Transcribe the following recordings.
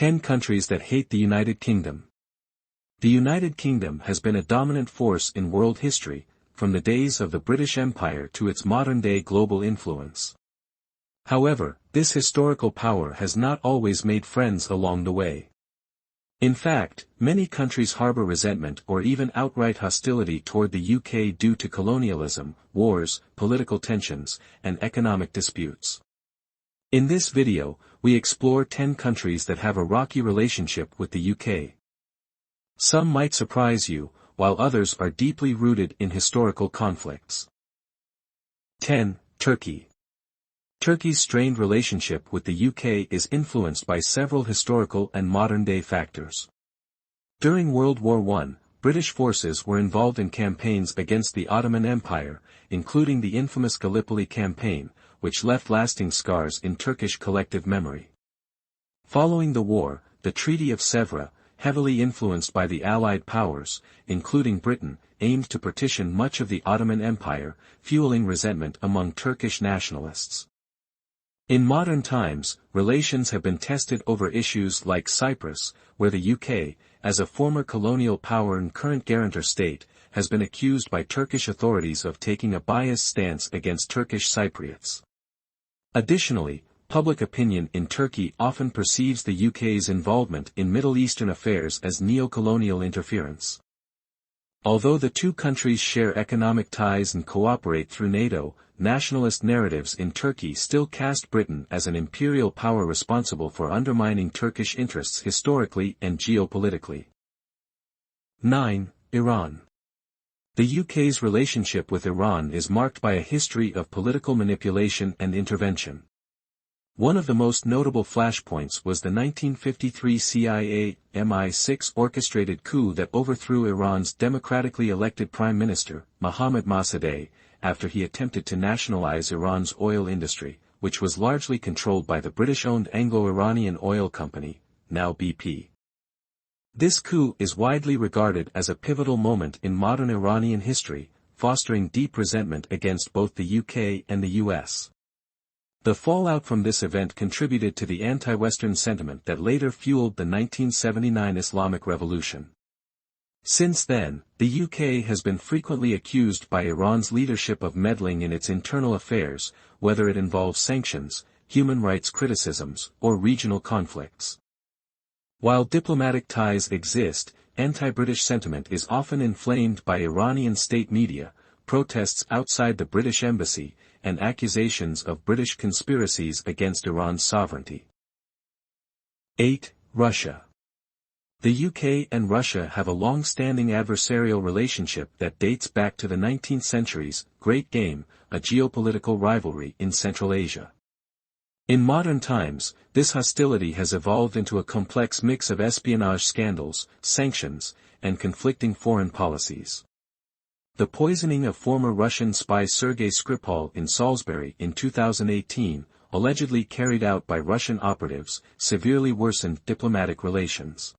10 countries that hate the United Kingdom. The United Kingdom has been a dominant force in world history, from the days of the British Empire to its modern-day global influence. However, this historical power has not always made friends along the way. In fact, many countries harbor resentment or even outright hostility toward the UK due to colonialism, wars, political tensions, and economic disputes. In this video, we explore 10 countries that have a rocky relationship with the UK. Some might surprise you, while others are deeply rooted in historical conflicts. 10. Turkey. Turkey's strained relationship with the UK is influenced by several historical and modern-day factors. During World War I, British forces were involved in campaigns against the Ottoman Empire, including the infamous Gallipoli campaign, which left lasting scars in Turkish collective memory. Following the war, the Treaty of Sèvres, heavily influenced by the Allied powers, including Britain, aimed to partition much of the Ottoman Empire, fueling resentment among Turkish nationalists. In modern times, relations have been tested over issues like Cyprus, where the UK, as a former colonial power and current guarantor state, has been accused by Turkish authorities of taking a biased stance against Turkish Cypriots. Additionally, public opinion in Turkey often perceives the UK's involvement in Middle Eastern affairs as neo-colonial interference. Although the two countries share economic ties and cooperate through NATO, nationalist narratives in Turkey still cast Britain as an imperial power responsible for undermining Turkish interests historically and geopolitically. 9. Iran. The UK's relationship with Iran is marked by a history of political manipulation and intervention. One of the most notable flashpoints was the 1953 CIA MI6 orchestrated coup that overthrew Iran's democratically elected Prime Minister, Mohammad Mossadegh, after he attempted to nationalize Iran's oil industry, which was largely controlled by the British-owned Anglo-Iranian oil company, now BP. This coup is widely regarded as a pivotal moment in modern Iranian history, fostering deep resentment against both the UK and the US. The fallout from this event contributed to the anti-Western sentiment that later fueled the 1979 Islamic Revolution. Since then, the UK has been frequently accused by Iran's leadership of meddling in its internal affairs, whether it involves sanctions, human rights criticisms, or regional conflicts. While diplomatic ties exist, anti-British sentiment is often inflamed by Iranian state media, protests outside the British embassy, and accusations of British conspiracies against Iran's sovereignty. 8. Russia. The UK and Russia have a long-standing adversarial relationship that dates back to the 19th century's Great Game, a geopolitical rivalry in Central Asia. In modern times, this hostility has evolved into a complex mix of espionage scandals, sanctions, and conflicting foreign policies. The poisoning of former Russian spy Sergei Skripal in Salisbury in 2018, allegedly carried out by Russian operatives, severely worsened diplomatic relations.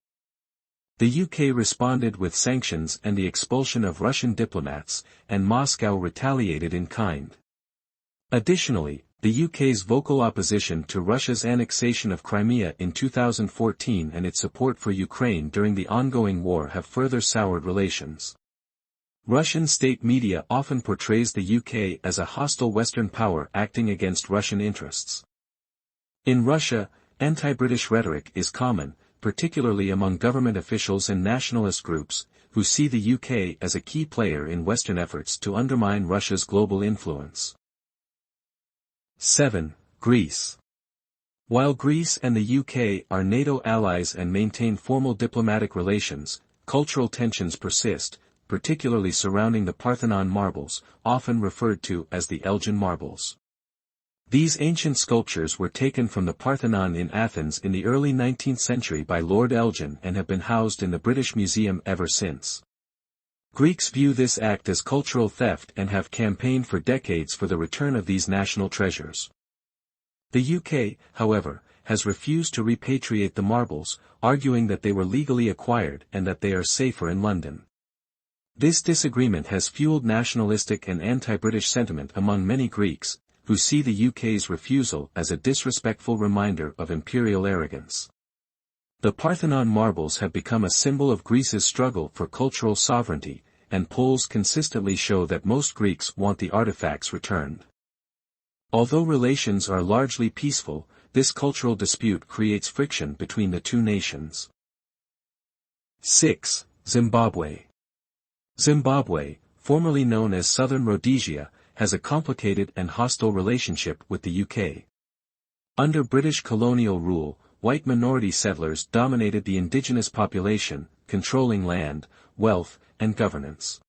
The UK responded with sanctions and the expulsion of Russian diplomats, and Moscow retaliated in kind. Additionally, the UK's vocal opposition to Russia's annexation of Crimea in 2014 and its support for Ukraine during the ongoing war have further soured relations. Russian state media often portrays the UK as a hostile Western power acting against Russian interests. In Russia, anti-British rhetoric is common, particularly among government officials and nationalist groups, who see the UK as a key player in Western efforts to undermine Russia's global influence. 7. Greece. While Greece and the UK are NATO allies and maintain formal diplomatic relations, cultural tensions persist, particularly surrounding the Parthenon marbles, often referred to as the Elgin Marbles. These ancient sculptures were taken from the Parthenon in Athens in the early 19th century by Lord Elgin and have been housed in the British Museum ever since. Greeks view this act as cultural theft and have campaigned for decades for the return of these national treasures. The UK, however, has refused to repatriate the marbles, arguing that they were legally acquired and that they are safer in London. This disagreement has fueled nationalistic and anti-British sentiment among many Greeks, who see the UK's refusal as a disrespectful reminder of imperial arrogance. The Parthenon marbles have become a symbol of Greece's struggle for cultural sovereignty, and polls consistently show that most Greeks want the artifacts returned. Although relations are largely peaceful, this cultural dispute creates friction between the two nations. 6. Zimbabwe. Zimbabwe, formerly known as Southern Rhodesia, has a complicated and hostile relationship with the UK. Under British colonial rule, white minority settlers dominated the indigenous population, controlling land, wealth, and governance.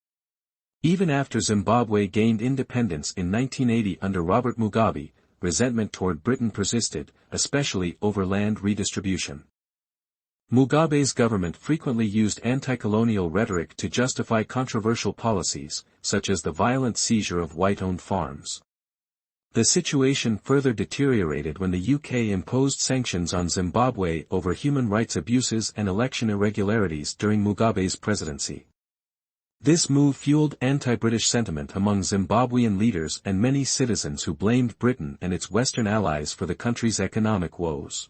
Even after Zimbabwe gained independence in 1980 under Robert Mugabe, resentment toward Britain persisted, especially over land redistribution. Mugabe's government frequently used anti-colonial rhetoric to justify controversial policies, such as the violent seizure of white-owned farms. The situation further deteriorated when the UK imposed sanctions on Zimbabwe over human rights abuses and election irregularities during Mugabe's presidency. This move fueled anti-British sentiment among Zimbabwean leaders and many citizens who blamed Britain and its Western allies for the country's economic woes.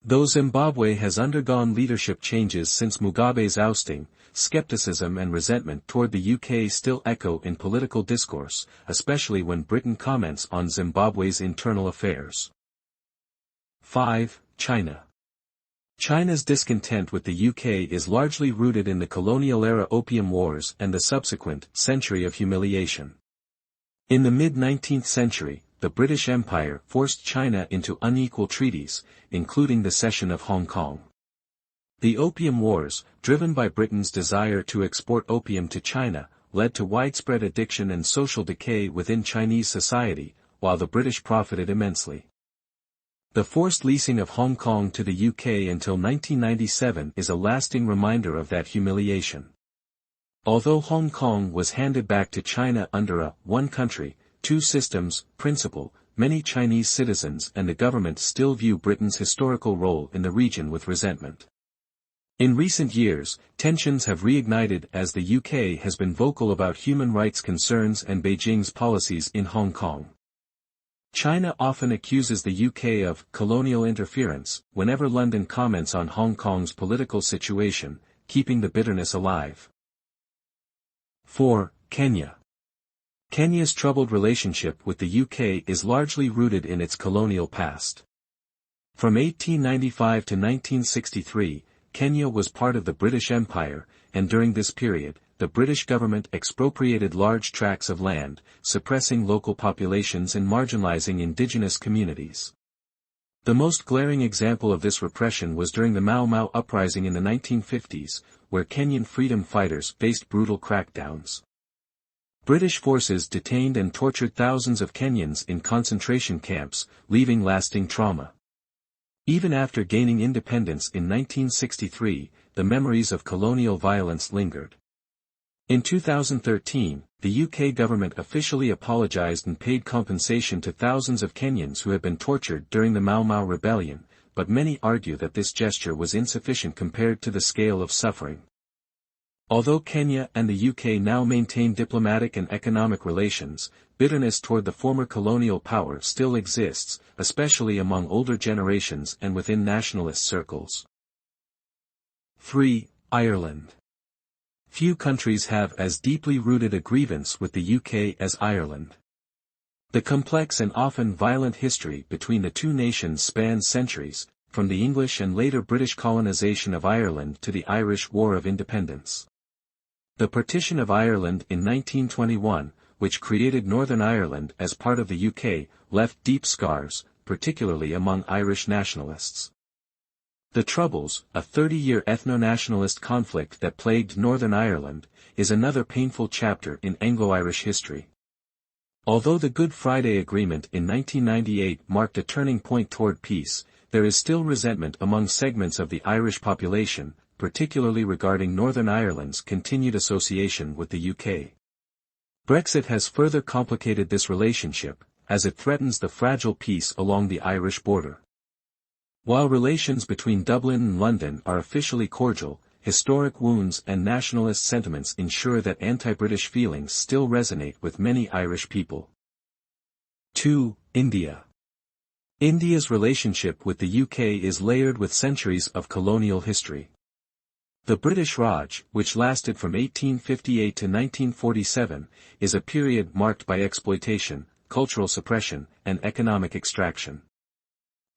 Though Zimbabwe has undergone leadership changes since Mugabe's ousting, skepticism and resentment toward the UK still echo in political discourse, especially when Britain comments on Zimbabwe's internal affairs. 5. China. China's discontent with the UK is largely rooted in the colonial-era Opium Wars and the subsequent century of humiliation. In the mid-19th century, the British Empire forced China into unequal treaties, including the cession of Hong Kong. The Opium Wars, driven by Britain's desire to export opium to China, led to widespread addiction and social decay within Chinese society, while the British profited immensely. The forced leasing of Hong Kong to the UK until 1997 is a lasting reminder of that humiliation. Although Hong Kong was handed back to China under a one country, two systems principle, many Chinese citizens and the government still view Britain's historical role in the region with resentment. In recent years, tensions have reignited as the UK has been vocal about human rights concerns and Beijing's policies in Hong Kong. China often accuses the UK of colonial interference whenever London comments on Hong Kong's political situation, keeping the bitterness alive. 4. Kenya. Kenya's troubled relationship with the UK is largely rooted in its colonial past. From 1895 to 1963, Kenya was part of the British Empire, and during this period, the British government expropriated large tracts of land, suppressing local populations and marginalizing indigenous communities. The most glaring example of this repression was during the Mau Mau uprising in the 1950s, where Kenyan freedom fighters faced brutal crackdowns. British forces detained and tortured thousands of Kenyans in concentration camps, leaving lasting trauma. Even after gaining independence in 1963, the memories of colonial violence lingered. In 2013, the UK government officially apologized and paid compensation to thousands of Kenyans who had been tortured during the Mau Mau rebellion, but many argue that this gesture was insufficient compared to the scale of suffering. Although Kenya and the UK now maintain diplomatic and economic relations, bitterness toward the former colonial power still exists, especially among older generations and within nationalist circles. 3. Ireland. Few countries have as deeply rooted a grievance with the UK as Ireland. The complex and often violent history between the two nations spans centuries, from the English and later British colonization of Ireland to the Irish War of Independence. The partition of Ireland in 1921, which created Northern Ireland as part of the UK, left deep scars, particularly among Irish nationalists. The Troubles, a 30-year ethno-nationalist conflict that plagued Northern Ireland, is another painful chapter in Anglo-Irish history. Although the Good Friday Agreement in 1998 marked a turning point toward peace, there is still resentment among segments of the Irish population, particularly regarding Northern Ireland's continued association with the UK. Brexit has further complicated this relationship, as it threatens the fragile peace along the Irish border. While relations between Dublin and London are officially cordial, historic wounds and nationalist sentiments ensure that anti-British feelings still resonate with many Irish people. 2. India. India's relationship with the UK is layered with centuries of colonial history. The British Raj, which lasted from 1858 to 1947, is a period marked by exploitation, cultural suppression, and economic extraction.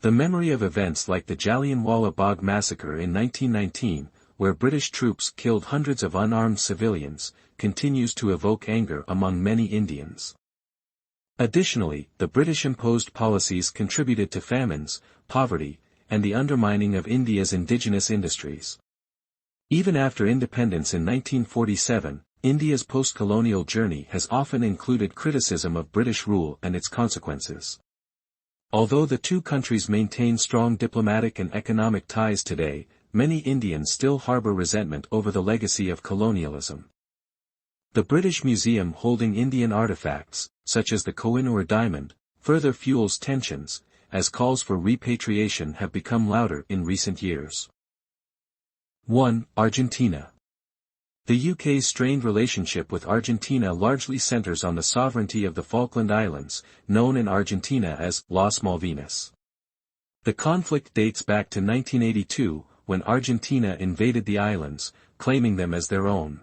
The memory of events like the Jallianwala Bagh massacre in 1919, where British troops killed hundreds of unarmed civilians, continues to evoke anger among many Indians. Additionally, the British-imposed policies contributed to famines, poverty, and the undermining of India's indigenous industries. Even after independence in 1947, India's post-colonial journey has often included criticism of British rule and its consequences. Although the two countries maintain strong diplomatic and economic ties today, many Indians still harbor resentment over the legacy of colonialism. The British Museum holding Indian artifacts, such as the Kohinoor diamond, further fuels tensions, as calls for repatriation have become louder in recent years. 1. Argentina. The UK's strained relationship with Argentina largely centers on the sovereignty of the Falkland Islands, known in Argentina as Las Malvinas. The conflict dates back to 1982, when Argentina invaded the islands, claiming them as their own.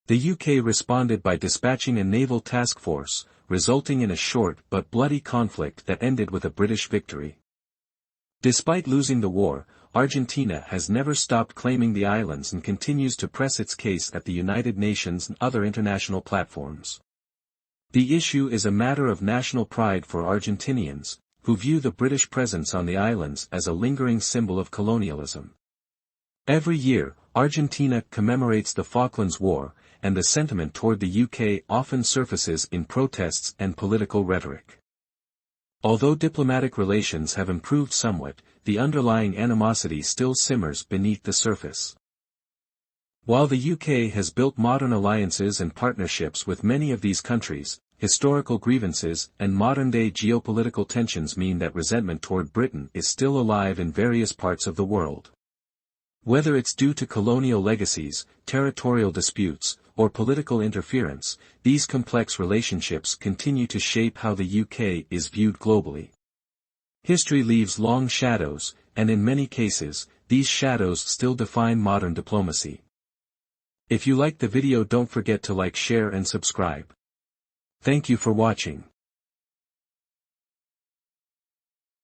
The UK responded by dispatching a naval task force, resulting in a short but bloody conflict that ended with a British victory. Despite losing the war, Argentina has never stopped claiming the islands and continues to press its case at the United Nations and other international platforms. The issue is a matter of national pride for Argentinians, who view the British presence on the islands as a lingering symbol of colonialism. Every year, Argentina commemorates the Falklands War, and the sentiment toward the UK often surfaces in protests and political rhetoric. Although diplomatic relations have improved somewhat, the underlying animosity still simmers beneath the surface. While the UK has built modern alliances and partnerships with many of these countries, historical grievances and modern-day geopolitical tensions mean that resentment toward Britain is still alive in various parts of the world. Whether it's due to colonial legacies, territorial disputes, or political interference, these complex relationships continue to shape how the UK is viewed globally. History leaves long shadows, and in many cases, these shadows still define modern diplomacy. If you liked the video, don't forget to like, share and subscribe. Thank you for watching.